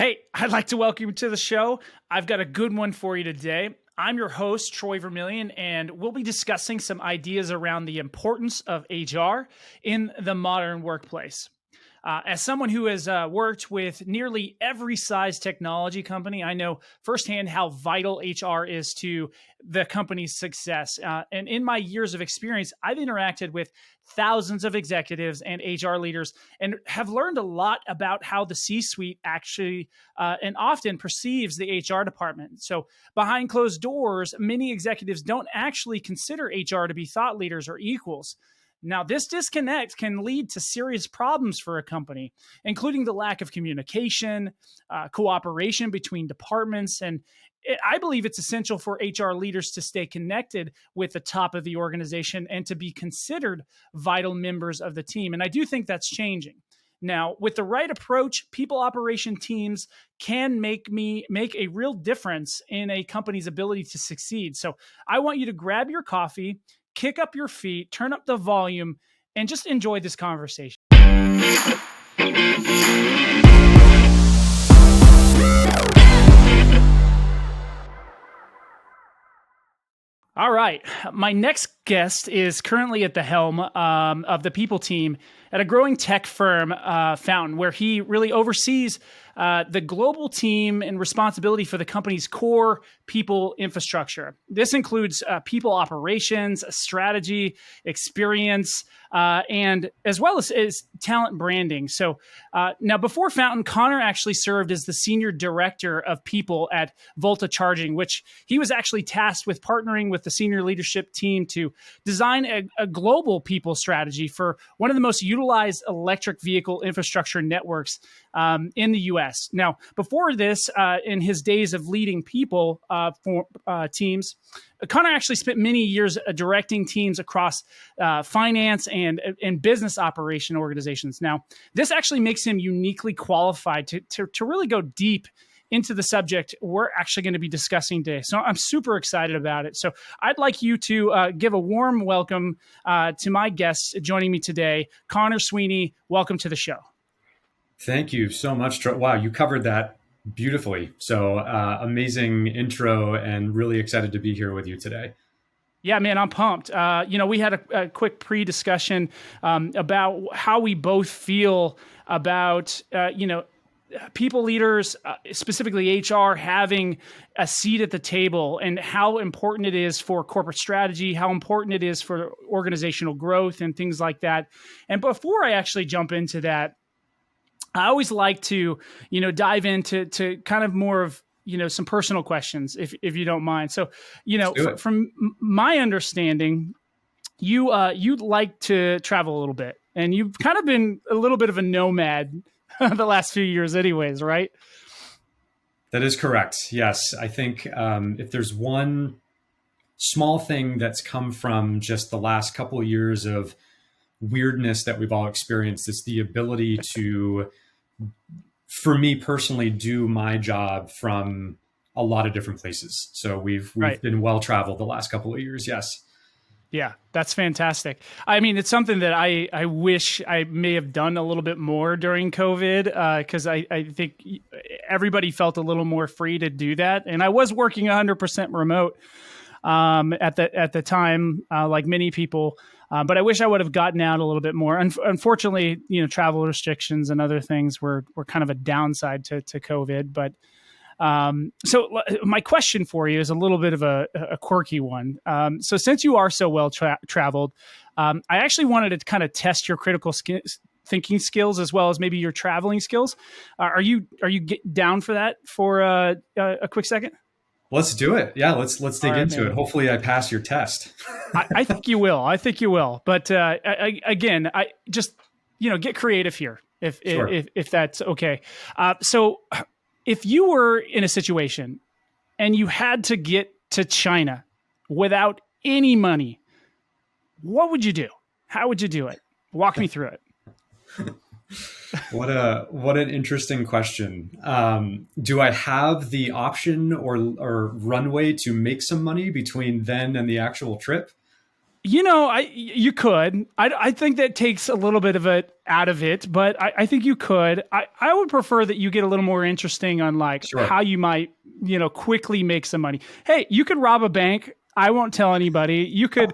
Hey, I'd like to welcome you to the show. I've got a good one for you today. I'm your host, Troy Vermillion, and we'll be discussing some ideas around the importance of HR in the modern workplace. As someone who has worked with nearly every size technology company, I know firsthand how vital HR is to the company's success. And in my years of experience, I've interacted with thousands of executives and HR leaders and have learned a lot about how the C-suite actually and often perceives the HR department. So behind closed doors, many executives don't actually consider HR to be thought leaders or equals. Now, this disconnect can lead to serious problems for a company, including the lack of communication, cooperation between departments, and I believe it's essential for HR leaders to stay connected with the top of the organization and to be considered vital members of the team. And I do think that's changing. Now, with the right approach, people operation teams can make a real difference in a company's ability to succeed. So I want you to grab your coffee, kick up your feet, turn up the volume, and just enjoy this conversation. All right. My next guest is currently at the helm of the people team at a growing tech firm, Fountain, where he really oversees the global team and responsibility for the company's core people infrastructure. This includes people operations, strategy, experience, and as well as talent branding. So now before Fountain, Conor actually served as the senior director of people at Volta Charging, which he was actually tasked with partnering with the senior leadership team to design a global people strategy for one of the most utilized electric vehicle infrastructure networks in the U.S. Now, before this, in his days of leading people for teams, Conor actually spent many years directing teams across finance and business operation organizations. Now, this actually makes him uniquely qualified to really go deep into the subject we're actually going to be discussing today. So I'm super excited about it. So I'd like you to give a warm welcome to my guests joining me today. Conor, Sweeney, welcome to the show. Thank you so much. Wow, you covered that beautifully. So amazing intro and really excited to be here with you today. Yeah, man, I'm pumped. We had a quick pre-discussion about how we both feel about, people leaders, specifically HR, having a seat at the table and how important it is for corporate strategy, how important it is for organizational growth and things like that. And before I actually jump into that, I always like to, dive into kind of more of, some personal questions, if you don't mind. So, from my understanding, you'd like to travel a little bit, and you've kind of been a little bit of a nomad the last few years anyways, right? That is correct. Yes. I think if there's one small thing that's come from just the last couple of years of weirdness that we've all experienced, it's the ability to, for me personally, do my job from a lot of different places. So we've been well traveled the last couple of years. Yes. Yeah, that's fantastic. I mean, it's something that I wish I may have done a little bit more during COVID, because I think everybody felt a little more free to do that. And I was working 100% remote at the time, like many people. But I wish I would have gotten out a little bit more. Unfortunately, travel restrictions and other things were kind of a downside to COVID. But so my question for you is a little bit of a quirky one. So since you are so well traveled, I actually wanted to kind of test your critical thinking skills as well as maybe your traveling skills. Are you down for that for a quick second? Let's do it. Yeah, let's dig into it. Hopefully I pass your test. I think you will. But again, I just, get creative here if that's okay. So if you were in a situation and you had to get to China without any money, what would you do? How would you do it? Walk me through it. What an interesting question. Do I have the option or runway to make some money between then and the actual trip? You could. I think that takes a little bit of it out of it, but I think you could. I would prefer that you get a little more interesting on like how Sure. you might, quickly make some money. Hey, you could rob a bank. I won't tell anybody. You could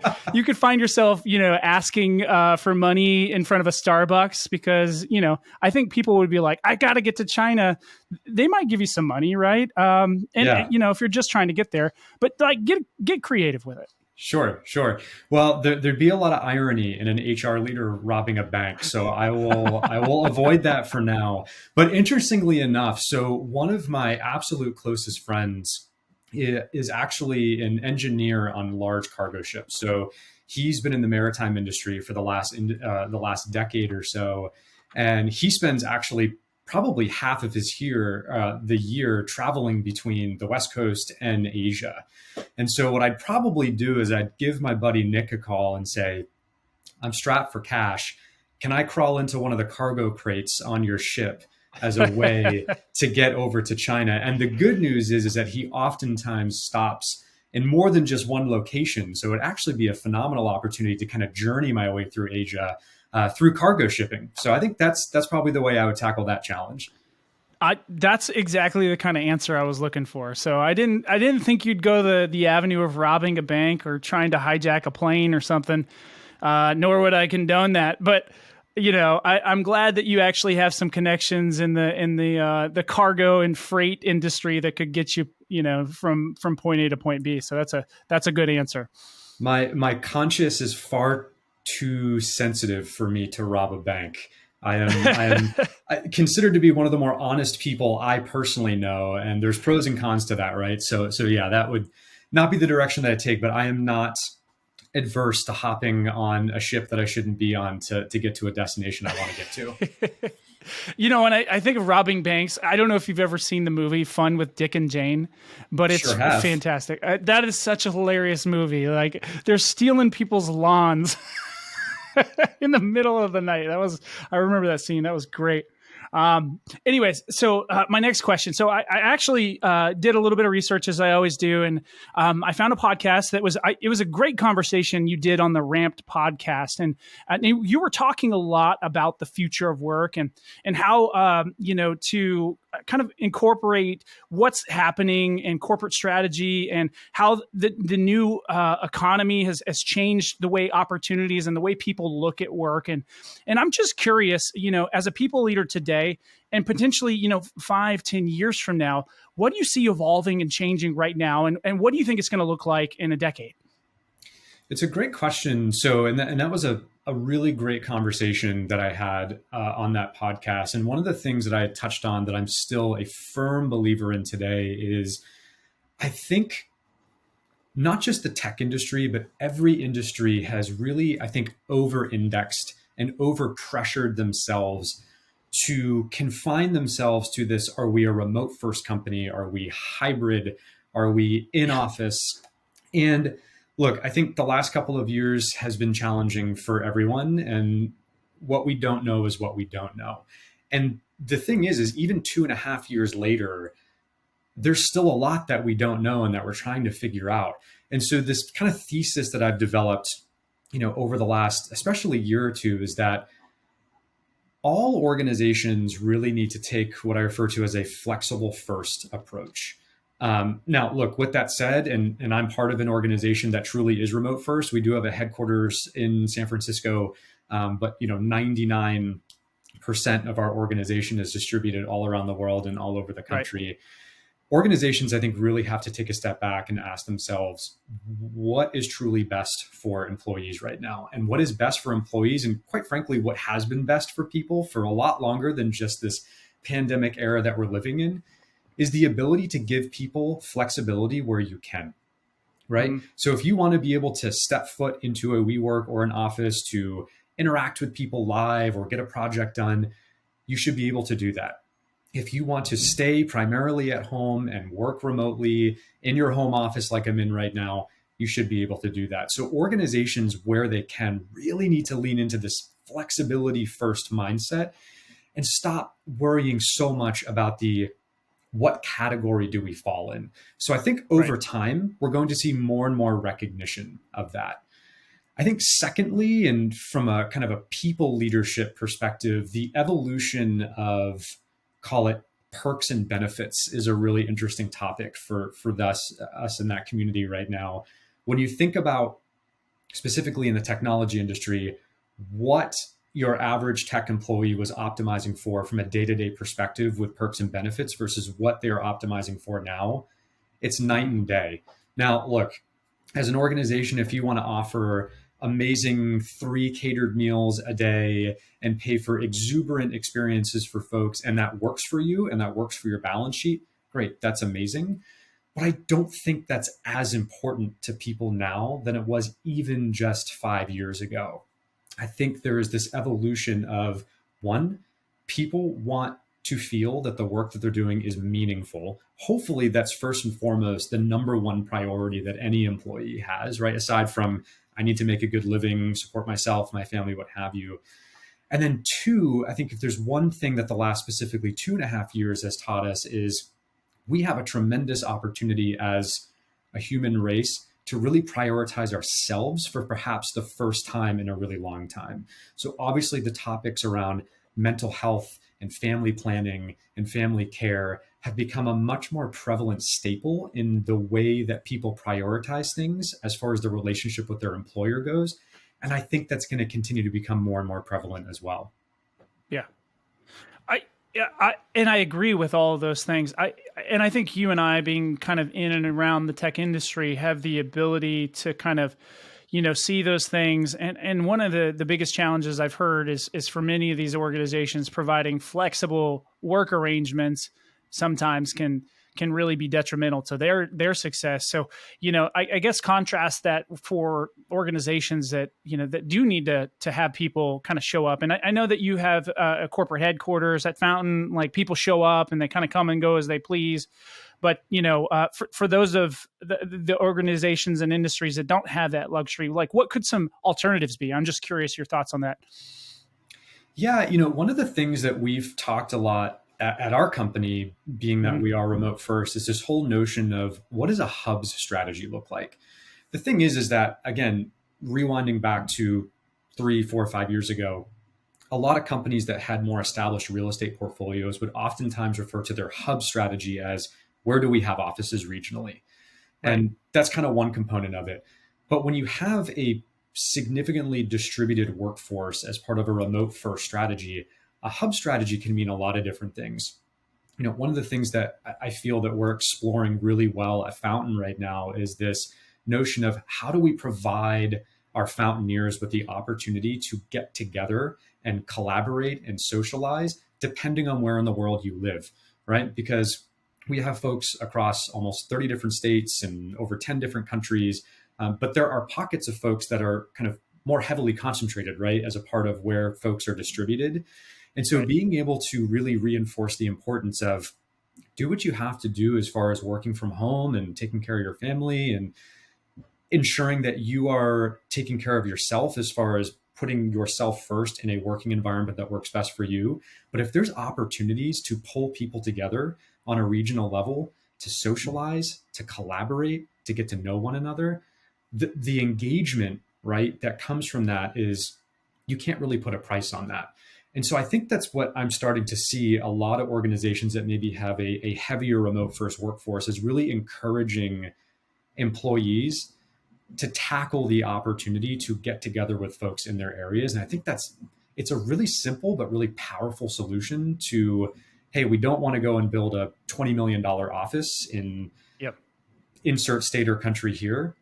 find yourself, asking for money in front of a Starbucks because, I think people would be like, I got to get to China. They might give you some money, right? And Yeah. if you're just trying to get there, but like get creative with it. Sure, sure. Well, there'd be a lot of irony in an HR leader robbing a bank, so I will avoid that for now. But interestingly enough, so one of my absolute closest friends is actually an engineer on large cargo ships. So he's been in the maritime industry for the last decade or so, and he spends actually probably half of the year traveling between the West Coast and Asia. And so what I'd probably do is I'd give my buddy Nick a call and say, I'm strapped for cash. Can I crawl into one of the cargo crates on your ship as a way to get over to China? And the good news is that he oftentimes stops in more than just one location. So it'd actually be a phenomenal opportunity to kind of journey my way through Asia through cargo shipping. So I think that's probably the way I would tackle that challenge. That's exactly the kind of answer I was looking for. So I didn't think you'd go the avenue of robbing a bank or trying to hijack a plane or something. Nor would I condone that. But I'm glad that you actually have some connections in the cargo and freight industry that could get you from point A to point B. So that's a good answer. My conscience is far too sensitive for me to rob a bank. I am considered to be one of the more honest people I personally know, and there's pros and cons to that, right? So yeah, that would not be the direction that I take, but I am not adverse to hopping on a ship that I shouldn't be on to get to a destination I want to get to. When I think of robbing banks, I don't know if you've ever seen the movie Fun with Dick and Jane, but it's Sure have. fantastic. That is such a hilarious movie. Like they're stealing people's lawns in the middle of the night. I remember that scene. That was great. Anyways, so my next question. So I actually did a little bit of research as I always do, and I found a podcast that it was a great conversation you did on the Ramped podcast, and you were talking a lot about the future of work and how to kind of incorporate what's happening in corporate strategy and how the new economy has changed the way opportunities and the way people look at work. And I'm just curious, as a people leader today and potentially, 5-10 years from now, what do you see evolving and changing right now? And what do you think it's going to look like in a decade? It's a great question. So, and that was a really great conversation that I had on that podcast. And one of the things that I touched on that I'm still a firm believer in today is I think not just the tech industry, but every industry has really, I think, over indexed and over pressured themselves to confine themselves to this. Are we a remote first company? Are we hybrid? Are we in office? And look, I think the last couple of years has been challenging for everyone. And what we don't know is what we don't know. And the thing is even 2.5 years later, there's still a lot that we don't know and that we're trying to figure out. And so this kind of thesis that I've developed, over the last, especially year or two, is that all organizations really need to take what I refer to as a flexible first approach. Now, look, with that said, and I'm part of an organization that truly is remote first. We do have a headquarters in San Francisco, but 99% of our organization is distributed all around the world and all over the country. Right. Organizations, I think, really have to take a step back and ask themselves, what is truly best for employees right now? And what is best for employees? And quite frankly, what has been best for people for a lot longer than just this pandemic era that we're living in is the ability to give people flexibility where you can, right? Mm-hmm. So if you want to be able to step foot into a WeWork or an office to interact with people live or get a project done, you should be able to do that. If you want to stay primarily at home and work remotely in your home office like I'm in right now, you should be able to do that. So organizations, where they can, really need to lean into this flexibility first mindset and stop worrying so much about what category do we fall in. So I think over time, we're going to see more and more recognition of that. I think secondly, and from a kind of a people leadership perspective, the evolution of, call it, perks and benefits is a really interesting topic for us in that community right now. When you think about specifically in the technology industry, what your average tech employee was optimizing for from a day-to-day perspective with perks and benefits versus what they're optimizing for now, it's night and day. Now, look, as an organization, if you want to offer amazing 3 catered meals a day and pay for exuberant experiences for folks, and that works for you and that works for your balance sheet, great, that's amazing. But I don't think that's as important to people now than it was even just 5 years ago. I think there is this evolution of, one, people want to feel that the work that they're doing is meaningful. Hopefully, that's first and foremost the number one priority that any employee has, right? Aside from, I need to make a good living, support myself, my family, what have you. And then two, I think if there's one thing that the last specifically 2.5 years has taught us is we have a tremendous opportunity as a human race to really prioritize ourselves for perhaps the first time in a really long time. So obviously the topics around mental health and family planning and family care have become a much more prevalent staple in the way that people prioritize things as far as the relationship with their employer goes. And I think that's going to continue to become more and more prevalent as well. Yeah. I agree with all of those things. I think you and I, being kind of in and around the tech industry, have the ability to kind of, see those things. And one of the biggest challenges I've heard is for many of these organizations, providing flexible work arrangements sometimes can really be detrimental to their success. So, I guess contrast that for organizations that, that do need to have people kind of show up. And I know that you have a corporate headquarters at Fountain, like people show up and they kind of come and go as they please. But, for those of the organizations and industries that don't have that luxury, like what could some alternatives be? I'm just curious your thoughts on that. Yeah, one of the things that we've talked a lot at our company, being that we are remote first, is this whole notion of what does a hubs strategy look like? The thing is that, again, rewinding back to 3, 4, 5 years ago, a lot of companies that had more established real estate portfolios would oftentimes refer to their hub strategy as, where do we have offices regionally? Right. And that's kind of one component of it. But when you have a significantly distributed workforce as part of a remote first strategy, a hub strategy can mean a lot of different things. One of the things that I feel that we're exploring really well at Fountain right now is this notion of how do we provide our Fountaineers with the opportunity to get together and collaborate and socialize depending on where in the world you live, right? Because we have folks across almost 30 different states and over 10 different countries, but there are pockets of folks that are kind of more heavily concentrated, right, as a part of where folks are distributed. And so being able to really reinforce the importance of do what you have to do as far as working from home and taking care of your family and ensuring that you are taking care of yourself as far as putting yourself first in a working environment that works best for you. But if there's opportunities to pull people together on a regional level to socialize, to collaborate, to get to know one another, the engagement, right, that comes from that is you can't really put a price on that. And so I think that's what I'm starting to see a lot of organizations that maybe have a heavier remote first workforce is really encouraging employees to tackle the opportunity to get together with folks in their areas. And I think it's a really simple but really powerful solution to, hey, we don't want to go and build a $20 million office in insert state or country here,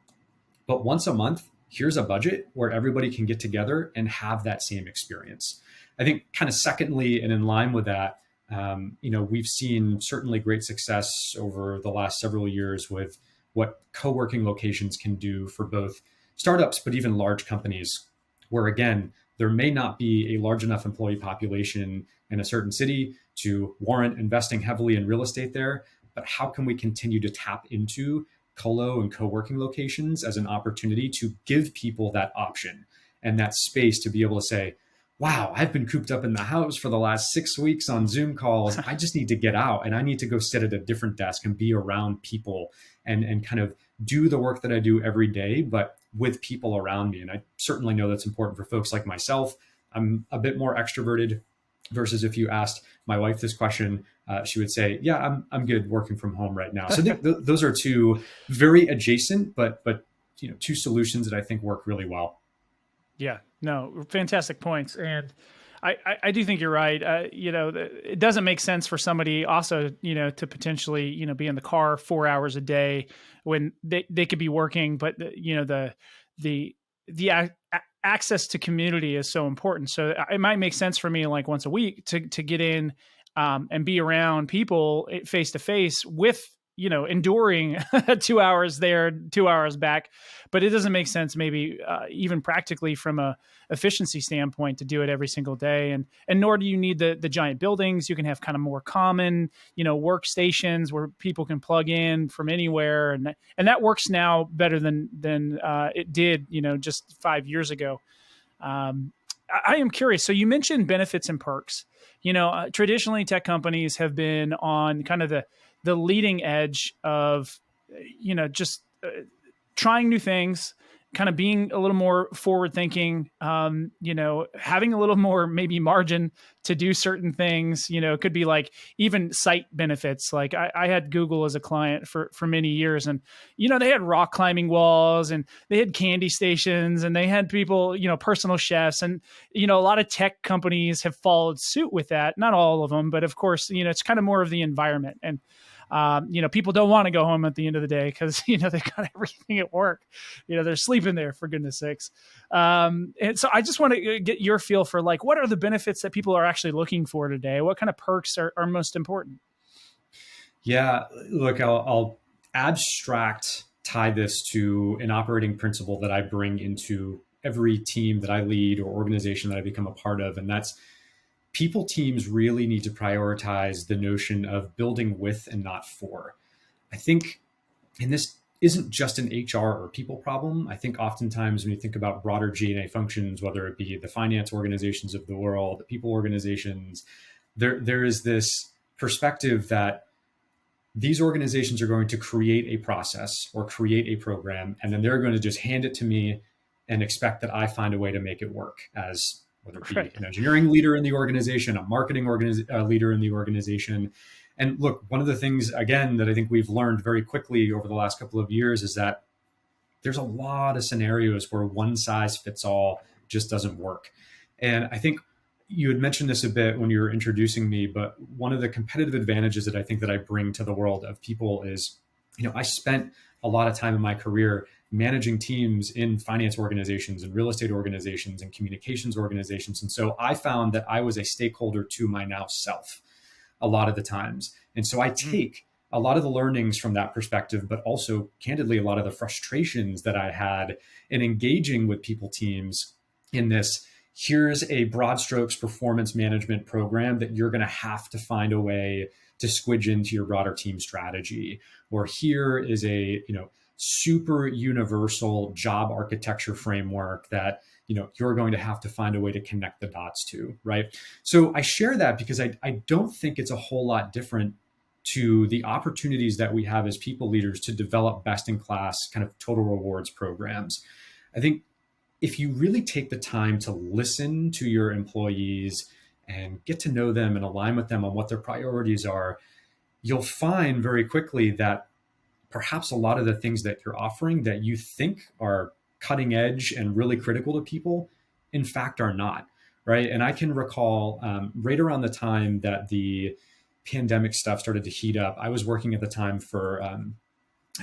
but once a month, here's a budget where everybody can get together and have that same experience. I think kind of secondly, and in line with that, we've seen certainly great success over the last several years with what co-working locations can do for both startups, but even large companies, where again, there may not be a large enough employee population in a certain city to warrant investing heavily in real estate there. But how can we continue to tap into colo and co-working locations as an opportunity to give people that option and that space to be able to say, wow, I've been cooped up in the house for the last 6 weeks on Zoom calls. I just need to get out and I need to go sit at a different desk and be around people and kind of do the work that I do every day, but with people around me. And I certainly know that's important for folks like myself. I'm a bit more extroverted versus if you asked my wife this question, she would say, yeah, I'm good working from home right now. So I think those are two very adjacent, but two solutions that I think work really well. Yeah, no, fantastic points. And I do think you're right. It doesn't make sense for somebody also, to potentially, be in the car 4 hours a day when they could be working, but the access to community is so important. So it might make sense for me like once a week to get in and be around people face to face with, enduring 2 hours there, 2 hours back. But it doesn't make sense maybe even practically from a efficiency standpoint to do it every single day. And nor do you need the giant buildings. You can have kind of more common, workstations where people can plug in from anywhere. And that works now better than it did, just 5 years ago. I am curious. So you mentioned benefits and perks. Traditionally tech companies have been on kind of the leading edge of, just trying new things, kind of being a little more forward thinking, having a little more maybe margin to do certain things. It could be like even site benefits. Like I had Google as a client for many years, and, they had rock climbing walls and they had candy stations and they had people, personal chefs, and, a lot of tech companies have followed suit with that. Not all of them, but of course, it's kind of more of the environment. And, people don't want to go home at the end of the day because, they've got everything at work. They're sleeping there, for goodness sakes. And so I just want to get your feel for like, what are the benefits that people are actually looking for today? What kind of perks are most important? Yeah, look, I'll abstract tie this to an operating principle that I bring into every team that I lead or organization that I become a part of. And that's people teams really need to prioritize the notion of building with and not for. I think, and this isn't just an HR or people problem. I think oftentimes when you think about broader G&A functions, whether it be the finance organizations of the world, the people organizations, there is this perspective that these organizations are going to create a process or create a program, and then they're going to just hand it to me and expect that I find a way to make it work as whether it be an engineering leader in the organization, a marketing leader in the organization. And look, one of the things, again, that I think we've learned very quickly over the last couple of years is that there's a lot of scenarios where one size fits all just doesn't work. And I think you had mentioned this a bit when you were introducing me, but one of the competitive advantages that I think that I bring to the world of people is, I spent a lot of time in my career managing teams in finance organizations and real estate organizations and communications organizations. And so I found that I was a stakeholder to my now self a lot of the times. And so I take a lot of the learnings from that perspective, but also candidly, a lot of the frustrations that I had in engaging with people teams in this. Here's a broad strokes performance management program that you're going to have to find a way to squidge into your broader team strategy. Or here is a, super universal job architecture framework that, you're going to have to find a way to connect the dots to, right? So I share that because I don't think it's a whole lot different to the opportunities that we have as people leaders to develop best in class kind of total rewards programs. I think if you really take the time to listen to your employees and get to know them and align with them on what their priorities are, you'll find very quickly that perhaps a lot of the things that you're offering that you think are cutting edge and really critical to people, in fact, are not, right? And I can recall right around the time that the pandemic stuff started to heat up, I was working at the time for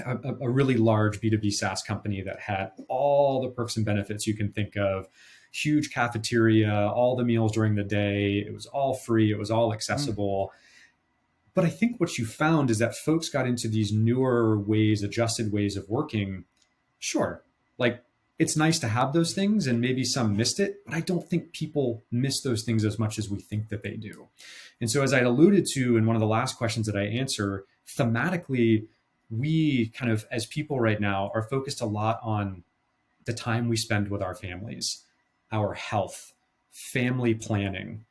a really large B2B SaaS company that had all the perks and benefits you can think of, huge cafeteria, all the meals during the day. It was all free. It was all accessible. But I think what you found is that folks got into these newer ways, adjusted ways of working. Sure, like it's nice to have those things and maybe some missed it, but I don't think people miss those things as much as we think that they do. And so as I alluded to in one of the last questions that I answer, thematically, we kind of, as people right now, are focused a lot on the time we spend with our families, our health, family planning,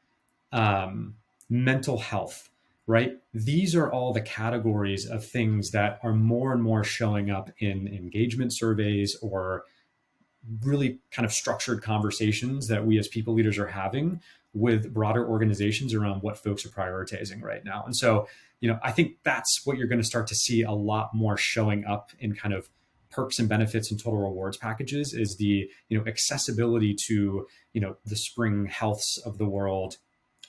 mental health, right? These are all the categories of things that are more and more showing up in engagement surveys or really kind of structured conversations that we as people leaders are having with broader organizations around what folks are prioritizing right now. And so, I think that's what you're going to start to see a lot more showing up in kind of perks and benefits and total rewards packages, is the, accessibility to, the Spring Healths of the world,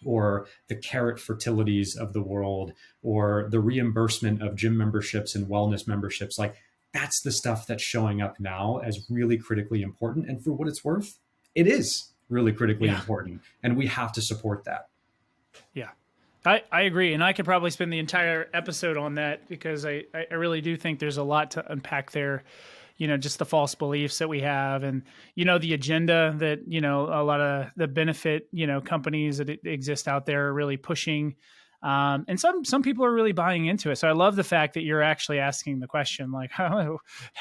or the Carrot Fertilities of the world, or the reimbursement of gym memberships and wellness memberships. Like, that's the stuff that's showing up now as really critically important. And for what it's worth, it is really critically important. And we have to support that. Yeah, I agree. And I could probably spend the entire episode on that, because I really do think there's a lot to unpack there. Just the false beliefs that we have, and, the agenda that, a lot of the benefit, companies that exist out there are really pushing. And some people are really buying into it. So I love the fact that you're actually asking the question, like,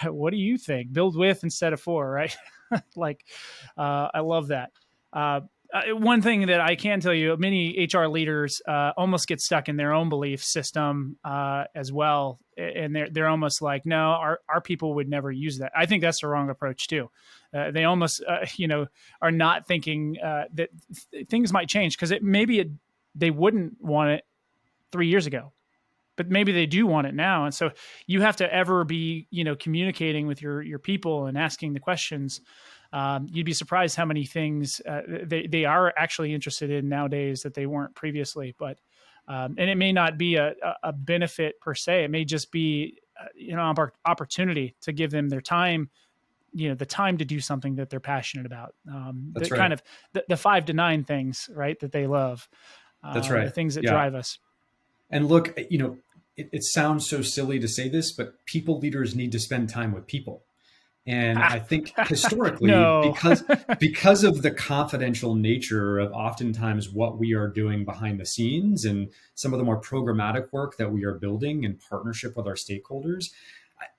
what do you think? Build with instead of for, right? I love that. One thing that I can tell you, many HR leaders almost get stuck in their own belief system as well, and they're almost like, no, our people would never use that. I think that's the wrong approach too. They almost are not thinking that things might change, because they wouldn't want it 3 years ago, but maybe they do want it now. And so you have to ever be communicating with your people and asking the questions. You'd be surprised how many things they are actually interested in nowadays that they weren't previously. But and it may not be a benefit per se. It may just be opportunity to give them their time, the time to do something that they're passionate about. That's right. Kind of the 5 to 9 things, right, that they love. That's right. The things that drive us. And look, it sounds so silly to say this, but people leaders need to spend time with people. And I think historically, because of the confidential nature of oftentimes what we are doing behind the scenes, and some of the more programmatic work that we are building in partnership with our stakeholders,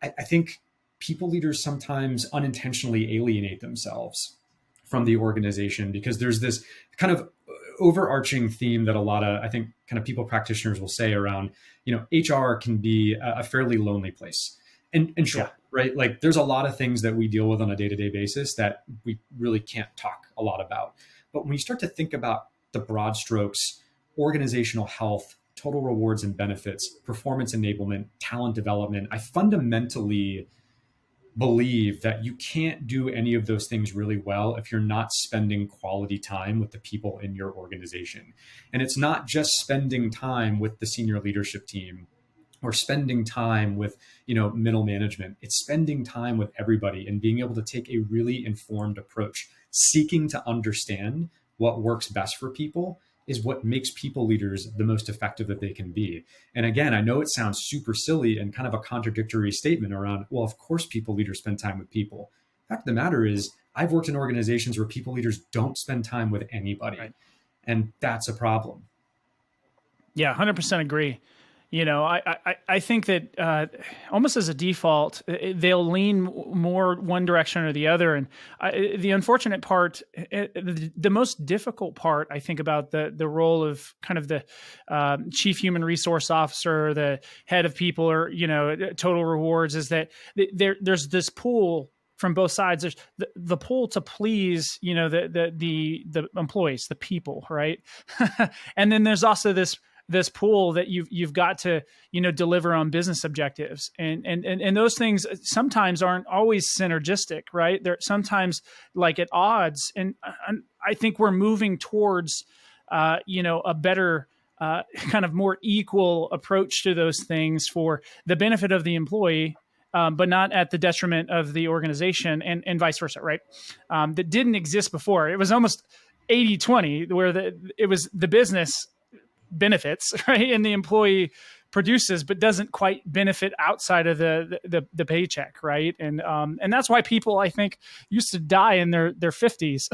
I think people leaders sometimes unintentionally alienate themselves from the organization, because there's this kind of overarching theme that a lot of, I think, kind of people practitioners will say around, HR can be a fairly lonely place. And sure, right? Like, there's a lot of things that we deal with on a day-to-day basis that we really can't talk a lot about. But when you start to think about the broad strokes, organizational health, total rewards and benefits, performance enablement, talent development, I fundamentally believe that you can't do any of those things really well if you're not spending quality time with the people in your organization. And it's not just spending time with the senior leadership team or spending time with, middle management. It's spending time with everybody and being able to take a really informed approach, seeking to understand what works best for people is what makes people leaders the most effective that they can be. And again, I know it sounds super silly and kind of a contradictory statement around, well, of course, people leaders spend time with people. The fact of the matter is, I've worked in organizations where people leaders don't spend time with anybody. Right. And that's a problem. Yeah, 100% agree. I think that almost as a default, they'll lean more one direction or the other. And the unfortunate part, the most difficult part, I think, about the role of kind of the chief human resource officer, the head of people, or, total rewards, is that there's this pool from both sides. There's the pull to please, the employees, the people, right? And then there's also this pool that you've got to, deliver on business objectives. And those things sometimes aren't always synergistic, right? They're sometimes like at odds. And I think we're moving towards, a better, kind of more equal approach to those things for the benefit of the employee, but not at the detriment of the organization, and vice versa, right? That didn't exist before. It was almost 80-20, where it was the business benefits, right, and the employee produces but doesn't quite benefit outside of the paycheck, right? And that's why people, I think, used to die in their 50s,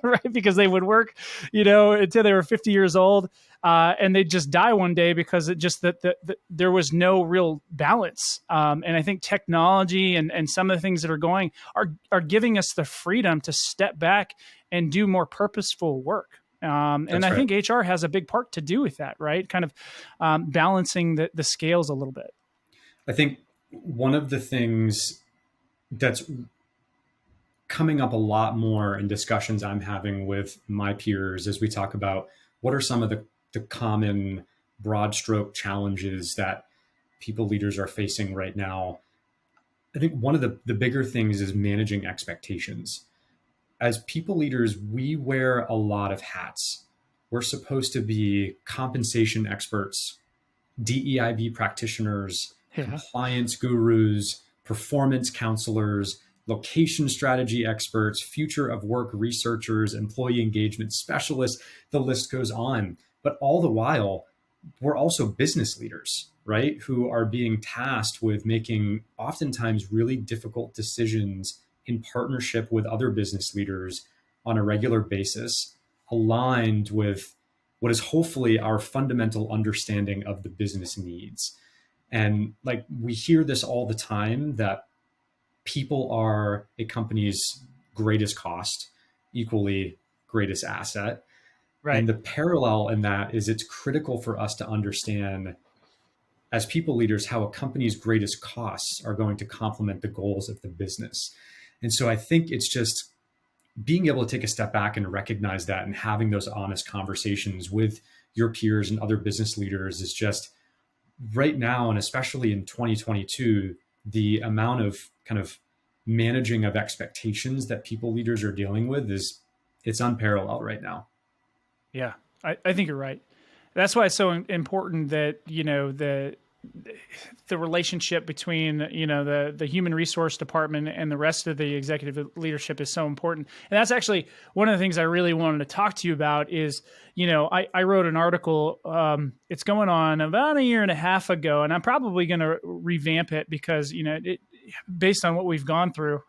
right? Because they would work, until they were 50 years old, and they'd just die one day because it just that there was no real balance. And I think technology and some of the things that are going are giving us the freedom to step back and do more purposeful work. And I think HR has a big part to do with that, right? Kind of balancing the scales a little bit. I think one of the things that's coming up a lot more in discussions I'm having with my peers as we talk about what are some of the common broad stroke challenges that people leaders are facing right now. I think one of the bigger things is managing expectations. As people leaders, we wear a lot of hats. We're supposed to be compensation experts, DEIB practitioners, Yeah. compliance gurus, performance counselors, location strategy experts, future of work researchers, employee engagement specialists. The list goes on. But all the while, we're also business leaders, right? Who are being tasked with making oftentimes really difficult decisions in partnership with other business leaders on a regular basis, aligned with what is hopefully our fundamental understanding of the business needs. And like we hear this all the time that people are a company's greatest cost, equally greatest asset. Right. And the parallel in that is it's critical for us to understand as people leaders how a company's greatest costs are going to complement the goals of the business. And so I think it's just being able to take a step back and recognize that and having those honest conversations with your peers and other business leaders is just right now, and especially in 2022, the amount of kind of managing of expectations that people leaders are dealing with is it's unparalleled right now. Yeah, I think you're right. That's why it's so important that, the relationship between, the human resource department and the rest of the executive leadership is so important. And that's actually one of the things I really wanted to talk to you about is, I wrote an article, it's going on about a year and a half ago, and I'm probably going to revamp it because, based on what we've gone through,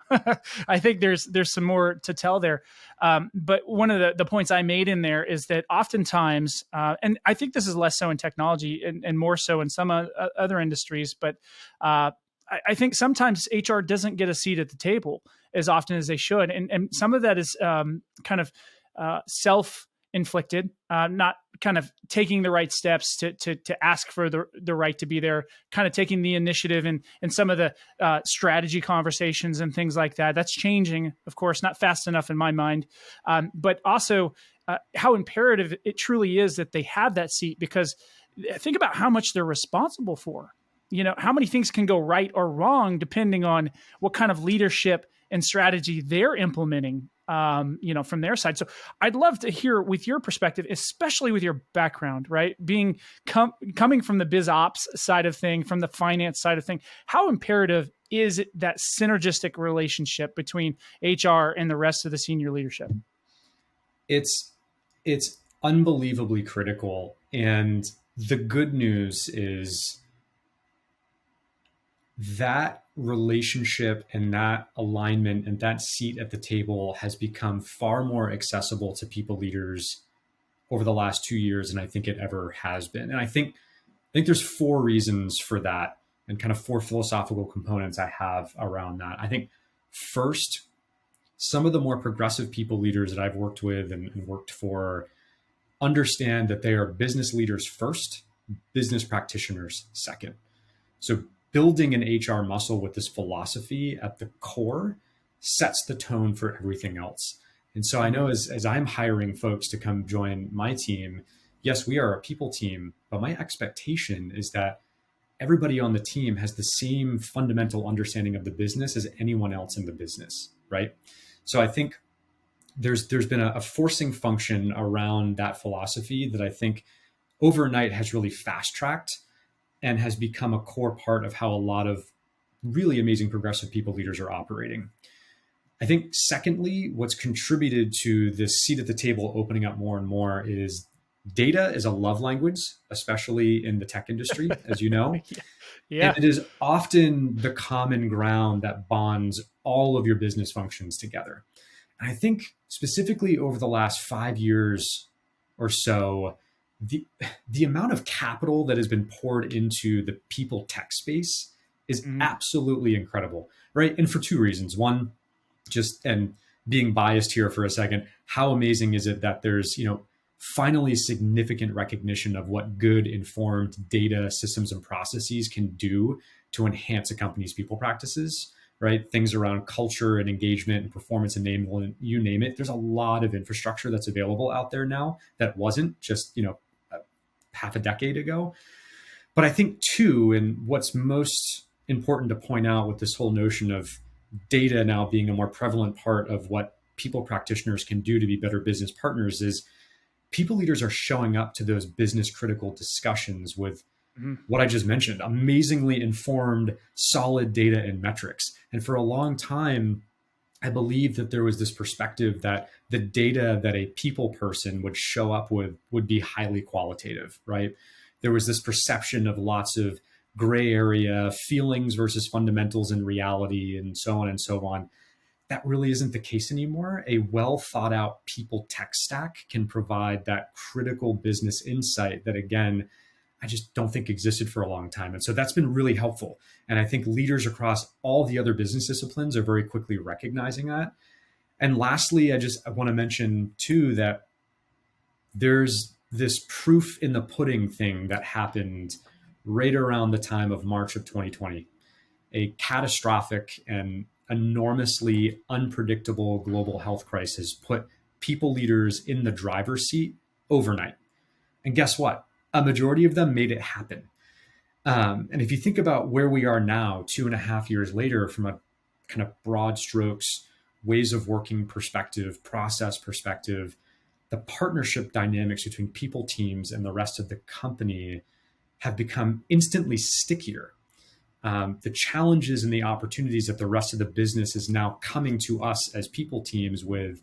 I think there's some more to tell there. But one of the points I made in there is that oftentimes, and I think this is less so in technology and more so in some other industries, but I think sometimes HR doesn't get a seat at the table as often as they should. And some of that is kind of self-inflicted, not kind of taking the right steps to ask for the right to be there, kind of taking the initiative in some of the strategy conversations and things like that. That's changing, of course, not fast enough in my mind, but also how imperative it truly is that they have that seat, because think about how much they're responsible for. How many things can go right or wrong depending on what kind of leadership and strategy they're implementing, from their side. So I'd love to hear with your perspective, especially with your background, right? Being coming from the biz ops side of thing, from the finance side of thing, how imperative is that synergistic relationship between HR and the rest of the senior leadership? It's unbelievably critical. And the good news is that relationship and that alignment and that seat at the table has become far more accessible to people leaders over the last 2 years than I think it ever has been. And I think there's 4 reasons for that, and kind of 4 philosophical components I have around that. I think first, some of the more progressive people leaders that I've worked with and worked for understand that they are business leaders first, business practitioners second. So building an HR muscle with this philosophy at the core sets the tone for everything else. And so I know as I'm hiring folks to come join my team, yes, we are a people team, but my expectation is that everybody on the team has the same fundamental understanding of the business as anyone else in the business, right? So I think there's been a forcing function around that philosophy that I think overnight has really fast-tracked and has become a core part of how a lot of really amazing progressive people leaders are operating. I think secondly, what's contributed to this seat at the table opening up more and more is data is a love language, especially in the tech industry, as you know. Yeah. And it is often the common ground that bonds all of your business functions together. And I think specifically over the last 5 years or so, the amount of capital that has been poured into the people tech space is absolutely incredible, right? And for 2 reasons. One, and being biased here for a second, how amazing is it that there's, finally significant recognition of what good informed data systems and processes can do to enhance a company's people practices, right? Things around culture and engagement and performance enablement, you name it. There's a lot of infrastructure that's available out there now that wasn't just, half a decade ago. But I think too, and what's most important to point out with this whole notion of data now being a more prevalent part of what people practitioners can do to be better business partners is people leaders are showing up to those business critical discussions with what I just mentioned, amazingly informed, solid data and metrics. And for a long time, I believe that there was this perspective that the data that a people person would show up with would be highly qualitative, right? There was this perception of lots of gray area feelings versus fundamentals in reality and so on and so on. That really isn't the case anymore. A well thought out people tech stack can provide that critical business insight that, again, I just don't think existed for a long time. And so that's been really helpful. And I think leaders across all the other business disciplines are very quickly recognizing that. And lastly, I want to mention too that there's this proof in the pudding thing that happened right around the time of March of 2020, a catastrophic and enormously unpredictable global health crisis put people leaders in the driver's seat overnight. And guess what? A majority of them made it happen. And if you think about where we are now, 2.5 years later, from a kind of broad strokes, ways of working perspective, process perspective, the partnership dynamics between people teams and the rest of the company have become instantly stickier. The challenges and the opportunities that the rest of the business is now coming to us as people teams with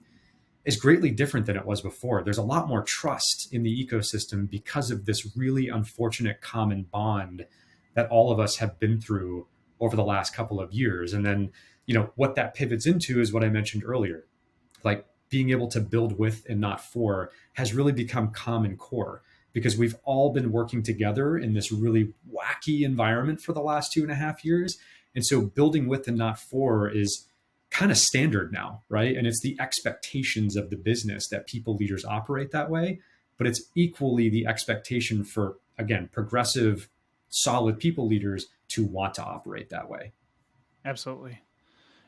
is greatly different than it was before. There's a lot more trust in the ecosystem because of this really unfortunate common bond that all of us have been through over the last couple of years. And then, what that pivots into is what I mentioned earlier, like being able to build with and not for has really become common core because we've all been working together in this really wacky environment for the last 2.5 years. And so building with and not for is kind of standard now, right? And it's the expectations of the business that people leaders operate that way, but it's equally the expectation for, again, progressive, solid people leaders to want to operate that way. Absolutely.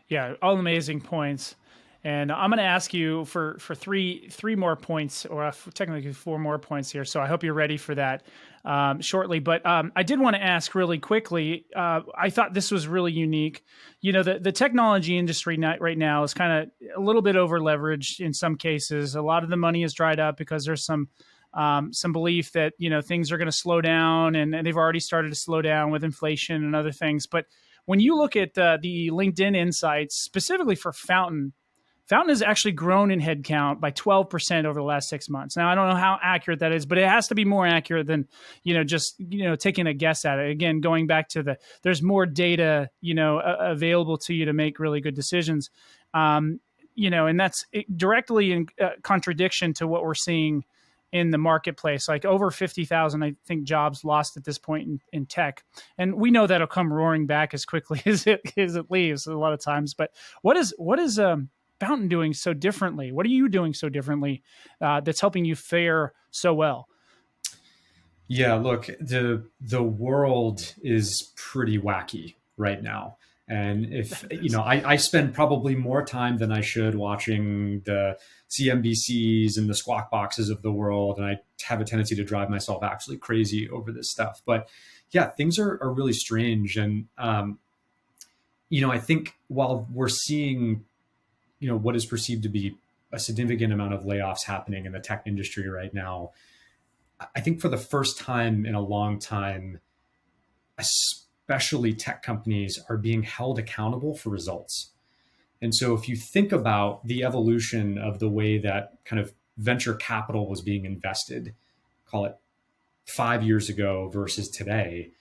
Yeah, all amazing points. And I'm going to ask you for three more points, or technically 4 more points here. So I hope you're ready for that shortly. But I did want to ask really quickly. I thought this was really unique. The technology industry right now is kind of a little bit over leveraged in some cases. A lot of the money is dried up because there's some belief that things are going to slow down, and they've already started to slow down with inflation and other things. But when you look at the LinkedIn insights specifically for Fountain has actually grown in headcount by 12% over the last 6 months. Now, I don't know how accurate that is, but it has to be more accurate than, just, taking a guess at it. Again, going back to there's more data, available to you to make really good decisions. And that's directly in contradiction to what we're seeing in the marketplace, like over 50,000, I think, jobs lost at this point in tech. And we know that'll come roaring back as quickly as it leaves a lot of times. But what is Fountain doing so differently? What are you doing so differently that's helping you fare so well? Yeah, look, the world is pretty wacky right now. And if, I spend probably more time than I should watching the CNBCs and the Squawk Boxes of the world. And I have a tendency to drive myself actually crazy over this stuff. But yeah, things are really strange. And, I think while we're seeing what is perceived to be a significant amount of layoffs happening in the tech industry right now, I think for the first time in a long time, especially tech companies are being held accountable for results. And so if you think about the evolution of the way that kind of venture capital was being invested, call it 5 years ago versus today,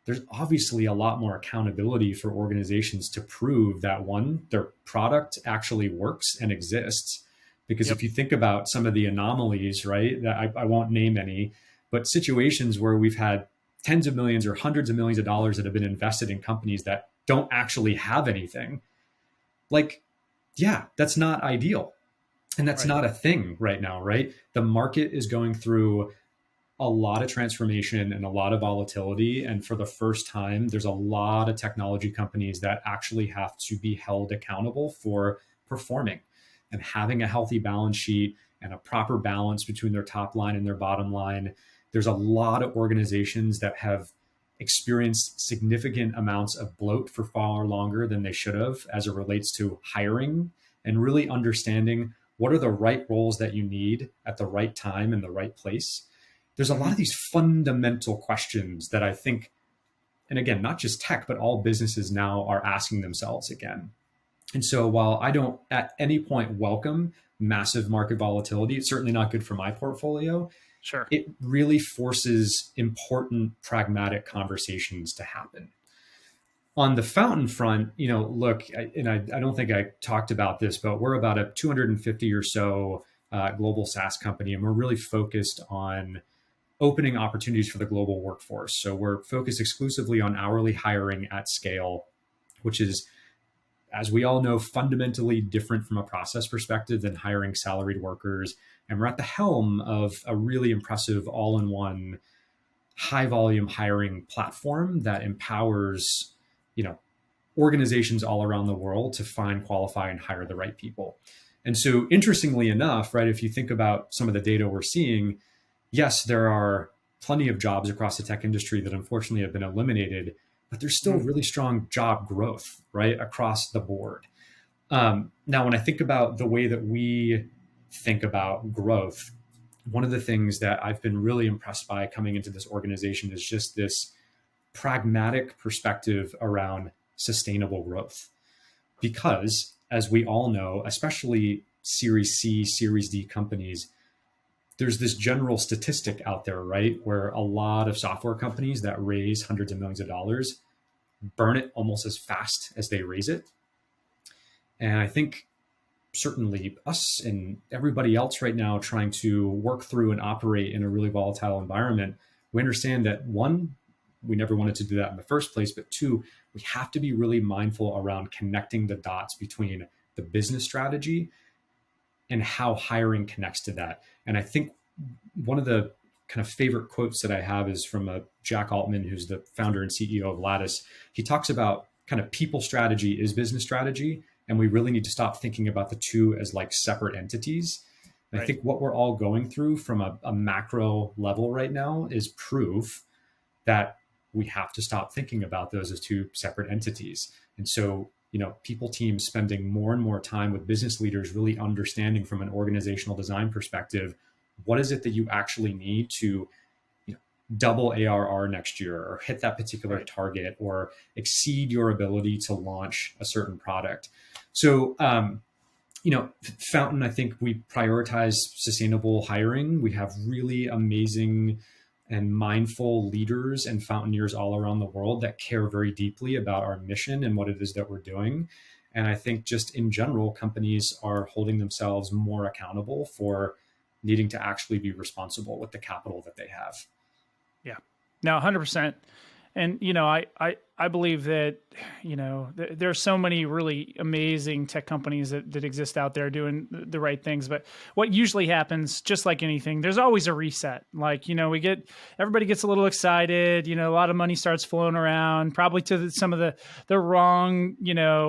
there's obviously a lot more accountability for organizations to prove that, one, their product actually works and exists. Because if you think about some of the anomalies, right, that I won't name any, but situations where we've had tens of millions or hundreds of millions of dollars that have been invested in companies that don't actually have anything, like, yeah, that's not ideal. And that's not a thing right now, right? The market is going through a lot of transformation and a lot of volatility. And for the first time, there's a lot of technology companies that actually have to be held accountable for performing and having a healthy balance sheet and a proper balance between their top line and their bottom line. There's a lot of organizations that have experienced significant amounts of bloat for far longer than they should have as it relates to hiring and really understanding what are the right roles that you need at the right time in the right place. There's a lot of these fundamental questions that I think, and again, not just tech, but all businesses now are asking themselves again. And so while I don't at any point welcome massive market volatility, it's certainly not good for my portfolio. Sure. It really forces important pragmatic conversations to happen. On the fountain front, look, I don't think I talked about this, but we're about a 250 or so global SaaS company, and we're really focused on opening opportunities for the global workforce. So we're focused exclusively on hourly hiring at scale, which is, as we all know, fundamentally different from a process perspective than hiring salaried workers. And we're at the helm of a really impressive all-in-one high volume hiring platform that empowers, organizations all around the world to find, qualify, and hire the right people. And so interestingly enough, right, if you think about some of the data we're seeing, yes, there are plenty of jobs across the tech industry that unfortunately have been eliminated, but there's still really strong job growth, right, across the board. Now, when I think about the way that we think about growth, one of the things that I've been really impressed by coming into this organization is just this pragmatic perspective around sustainable growth. Because as we all know, especially Series C, Series D companies, there's this general statistic out there, right, where a lot of software companies that raise hundreds of millions of dollars burn it almost as fast as they raise it. And I think certainly us and everybody else right now trying to work through and operate in a really volatile environment, we understand that one, we never wanted to do that in the first place, but two, we have to be really mindful around connecting the dots between the business strategy and how hiring connects to that. And I think one of the kind of favorite quotes that I have is from Jack Altman, who's the founder and CEO of Lattice. He talks about kind of people strategy is business strategy, and we really need to stop thinking about the two as like separate entities. And I think what we're all going through from a macro level right now is proof that we have to stop thinking about those as two separate entities. And so, people teams spending more and more time with business leaders, really understanding from an organizational design perspective, what is it that you actually need to double ARR next year or hit that particular target or exceed your ability to launch a certain product. So, Fountain, I think we prioritize sustainable hiring. We have really amazing and mindful leaders and Fountainers all around the world that care very deeply about our mission and what it is that we're doing. And I think just in general, companies are holding themselves more accountable for needing to actually be responsible with the capital that they have. Yeah, no, 100%. And, I believe that, there are so many really amazing tech companies that exist out there doing the right things. But what usually happens, just like anything, there's always a reset. Like, everybody gets a little excited, a lot of money starts flowing around, probably to some of the wrong,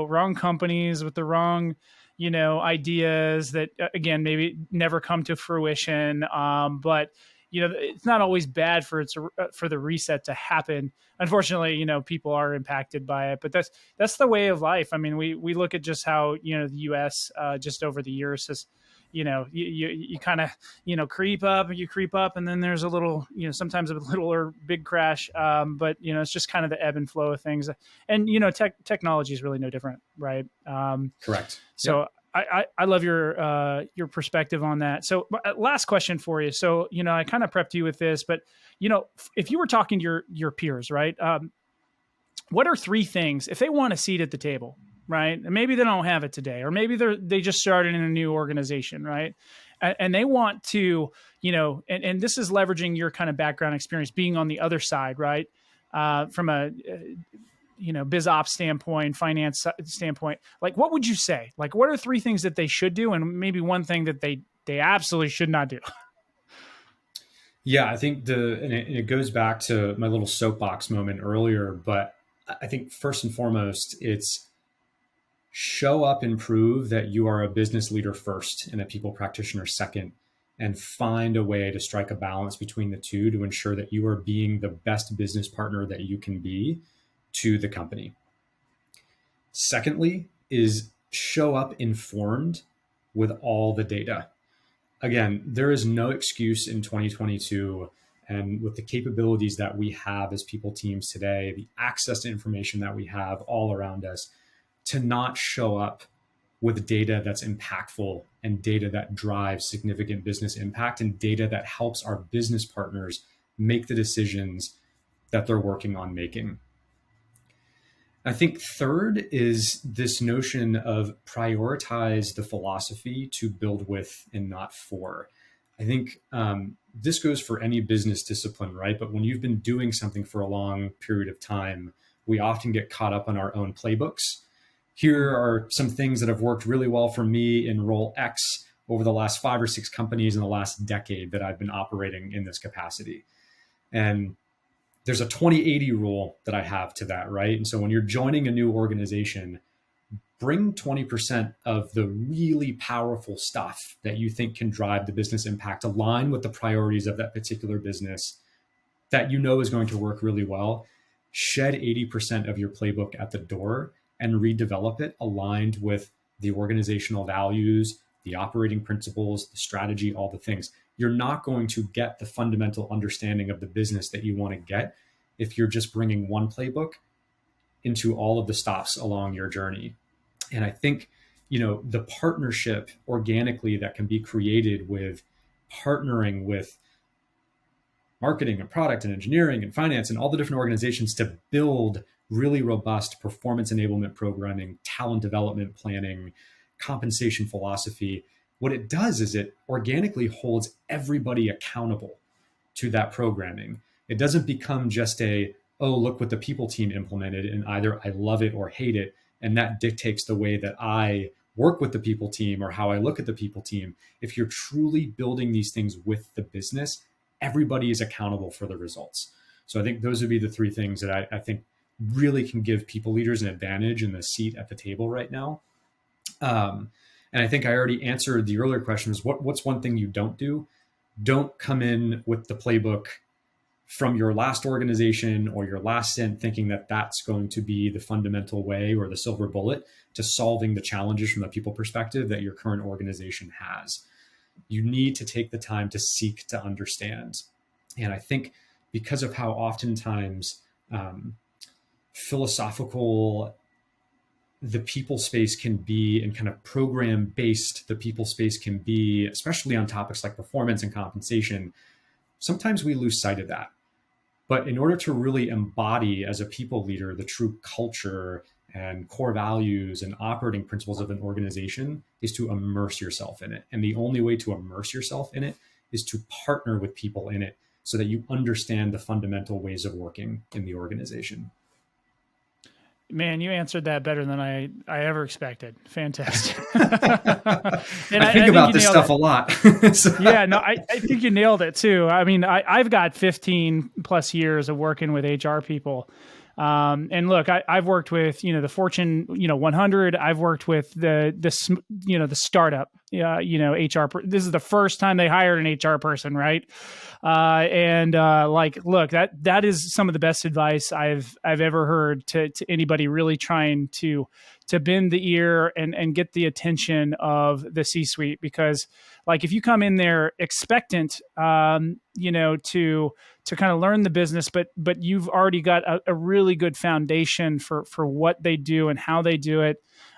wrong companies with the wrong, ideas that, again, maybe never come to fruition. But it's not always bad for the reset to happen. Unfortunately, people are impacted by it, but that's the way of life. I mean, we look at just how, the US just over the years has, you kind of, creep up, and then there's a little, sometimes a little or big crash. But, it's just kind of the ebb and flow of things. And, technology is really no different, right? Correct. So yep. I love your perspective on that. So last question for you. So, I kind of prepped you with this, but, if you were talking to your peers, right? What are three things, if they want a seat at the table, right? And maybe they don't have it today, or maybe they just started in a new organization, right? And they want to, and this is leveraging your kind of background experience, being on the other side, right? From a, biz ops standpoint, finance standpoint, like what would you say? Like, what are three things that they should do, and maybe one thing that they absolutely should not do? Yeah, I think and it goes back to my little soapbox moment earlier, but I think first and foremost, it's show up and prove that you are a business leader first and a people practitioner second, and find a way to strike a balance between the two to ensure that you are being the best business partner that you can be to the company. Secondly, is show up informed with all the data. Again, there is no excuse in 2022 and with the capabilities that we have as people teams today, the access to information that we have all around us, to not show up with data that's impactful and data that drives significant business impact and data that helps our business partners make the decisions that they're working on making. I think third is this notion of prioritize the philosophy to build with and not for. I think this goes for any business discipline, right? But when you've been doing something for a long period of time, we often get caught up on our own playbooks. Here are some things that have worked really well for me in role X over the last 5 or 6 companies in the last decade that I've been operating in this capacity. And there's a 20/80 rule that I have to that, right? And so when you're joining a new organization, bring 20% of the really powerful stuff that you think can drive the business impact, align with the priorities of that particular business that you know is going to work really well. Shed 80% of your playbook at the door and redevelop it aligned with the organizational values, the operating principles, the strategy, all the things. You're not going to get the fundamental understanding of the business that you want to get if you're just bringing one playbook into all of the stops along your journey. And I think, the partnership organically that can be created with partnering with marketing and product and engineering and finance and all the different organizations to build really robust performance enablement programming, talent development planning, compensation philosophy. What it does is it organically holds everybody accountable to that programming. It doesn't become just oh, look what the people team implemented and either I love it or hate it. And that dictates the way that I work with the people team or how I look at the people team. If you're truly building these things with the business, everybody is accountable for the results. So I think those would be the 3 things that I think really can give people leaders an advantage in the seat at the table right now. And I think I already answered the earlier question is what's one thing you don't do? Don't come in with the playbook from your last organization or your last stint thinking that that's going to be the fundamental way or the silver bullet to solving the challenges from a people perspective that your current organization has. You need to take the time to seek to understand. And I think because of how oftentimes philosophical the people space can be and kind of program based the people space can be, especially on topics like performance and compensation, sometimes we lose sight of that. But in order to really embody as a people leader the true culture and core values and operating principles of an organization is to immerse yourself in it. And the only way to immerse yourself in it is to partner with people in it so that you understand the fundamental ways of working in the organization. Man, you answered that better than I ever expected. Fantastic. And I think about this stuff a lot. So. Yeah, no, I think you nailed it too. I mean, I've got 15 plus years of working with HR people. And look, I've worked with, the Fortune, 100. I've worked with the startup, HR. This is the first time they hired an HR person, right? Look, that is some of the best advice I've ever heard to anybody really trying to bend the ear and get the attention of the C-suite, because like if you come in there expectant, to kind of learn the business, but you've already got a really good foundation for what they do and how they do it.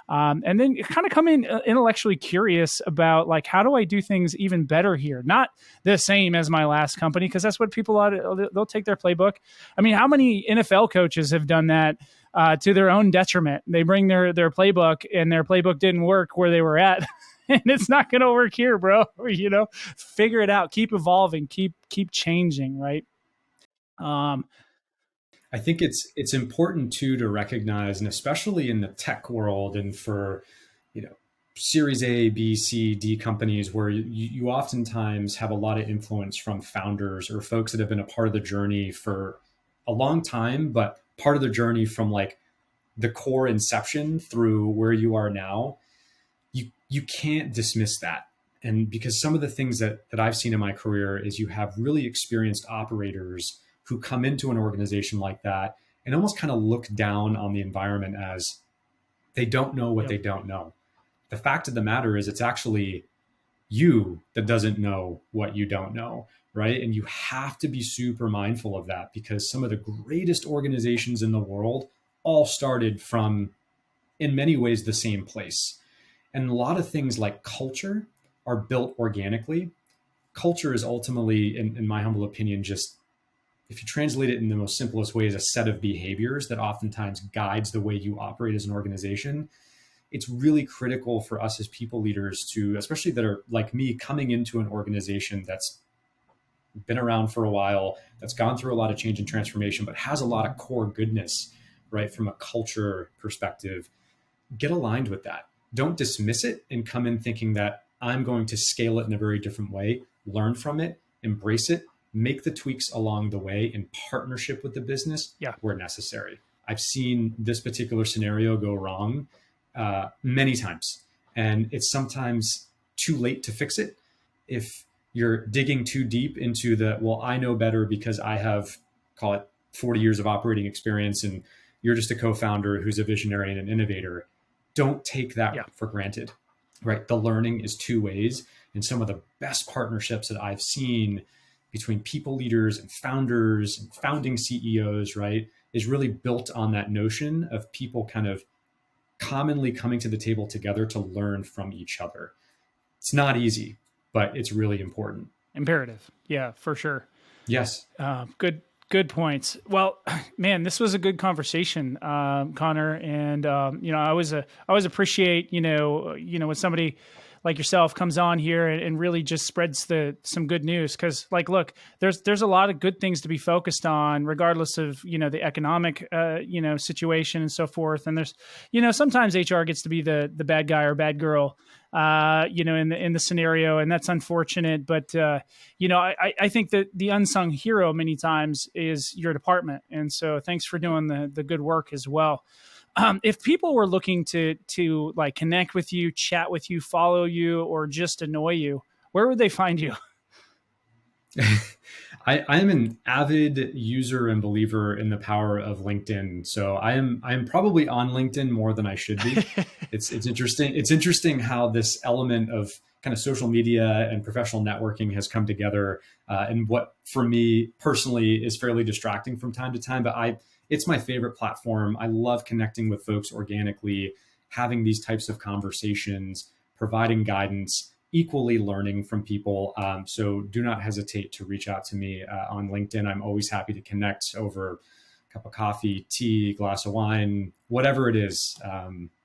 And then kind of come in intellectually curious about like, how do I do things even better here? Not the same as my last company, because that's what people they'll take their playbook. I mean, how many NFL coaches have done that to their own detriment? They bring their playbook and their playbook didn't work where they were at. And it's not going to work here, bro. Figure it out, keep evolving, keep changing. Right. I think it's important too to recognize, and especially in the tech world and for Series A, B, C, D companies where you oftentimes have a lot of influence from founders or folks that have been a part of the journey for a long time, but part of the journey from like the core inception through where you are now, you can't dismiss that. And because some of the things that I've seen in my career is you have really experienced operators who come into an organization like that and almost kind of look down on the environment as they don't know what they don't know. The fact of the matter is it's actually you that doesn't know what you don't know, right? And you have to be super mindful of that because some of the greatest organizations in the world all started from, in many ways, the same place. And a lot of things like culture are built organically. Culture is ultimately, in my humble opinion, just, if you translate it in the most simplest way, is a set of behaviors that oftentimes guides the way you operate as an organization. It's really critical for us as people leaders to, especially that are like me, coming into an organization that's been around for a while, that's gone through a lot of change and transformation, but has a lot of core goodness, right? From a culture perspective, get aligned with that. Don't dismiss it and come in thinking that I'm going to scale it in a very different way. Learn from it, embrace it, make the tweaks along the way in partnership with the business where necessary. I've seen this particular scenario go wrong many times, and it's sometimes too late to fix it. If you're digging too deep into well, I know better because I have, call it 40 years of operating experience, and you're just a co-founder who's a visionary and an innovator, don't take that for granted, right? The learning is two ways. And some of the best partnerships that I've seen between people leaders and founders and founding CEOs, right, is really built on that notion of people kind of commonly coming to the table together to learn from each other. It's not easy, but it's really important. Imperative. Yeah, for sure. Yes. Good points. Well, man, this was a good conversation, Conor. And, I always appreciate, when somebody like yourself comes on here and really just spreads some good news. Cause like, look, there's a lot of good things to be focused on regardless of, the economic, situation and so forth. And there's, sometimes HR gets to be the bad guy or bad girl, in the scenario, and that's unfortunate. But, I think that the unsung hero many times is your department. And so thanks for doing the good work as well. If people were looking to like connect with you, chat with you, follow you, or just annoy you, where would they find you? I am an avid user and believer in the power of LinkedIn. So I am probably on LinkedIn more than I should be. It's interesting. It's interesting how this element of kind of social media and professional networking has come together, and what for me personally is fairly distracting from time to time. But it's my favorite platform. I love connecting with folks organically, having these types of conversations, providing guidance, equally learning from people. So do not hesitate to reach out to me on LinkedIn. I'm always happy to connect over a cup of coffee, tea, glass of wine, whatever it is.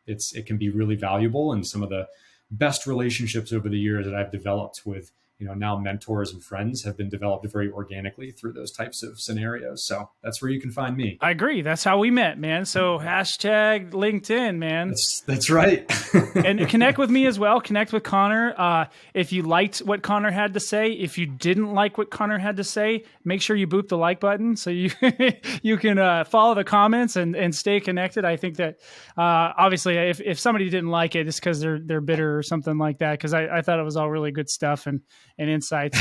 It can be really valuable. And some of the best relationships over the years that I've developed with now mentors and friends have been developed very organically through those types of scenarios. So that's where you can find me. I agree. That's how we met, man. So hashtag LinkedIn, man. That's right. And connect with me as well. Connect with Conor. If you liked what Conor had to say, if you didn't like what Conor had to say, make sure you boop the like button so you you can follow the comments and stay connected. I think that obviously if somebody didn't like it, it's because they're bitter or something like that. Because I thought it was all really good stuff and insights.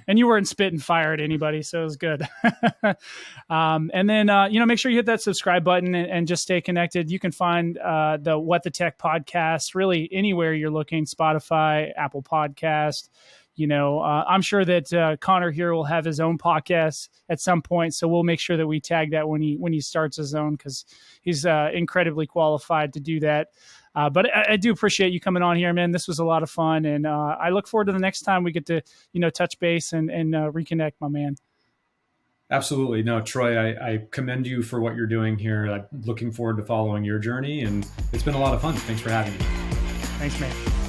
And you weren't spitting fire at anybody, so it was good. And then, make sure you hit that subscribe button and just stay connected. You can find the What the Tech podcast really anywhere you're looking, Spotify, Apple Podcast. I'm sure that Conor here will have his own podcast at some point, so we'll make sure that we tag that when he starts his own, because he's incredibly qualified to do that. But I do appreciate you coming on here, man. This was a lot of fun, and I look forward to the next time we get to touch base and reconnect, my man. Absolutely. No, Troy, I commend you for what you're doing here. I'm looking forward to following your journey, and it's been a lot of fun. Thanks for having me. Thanks, man.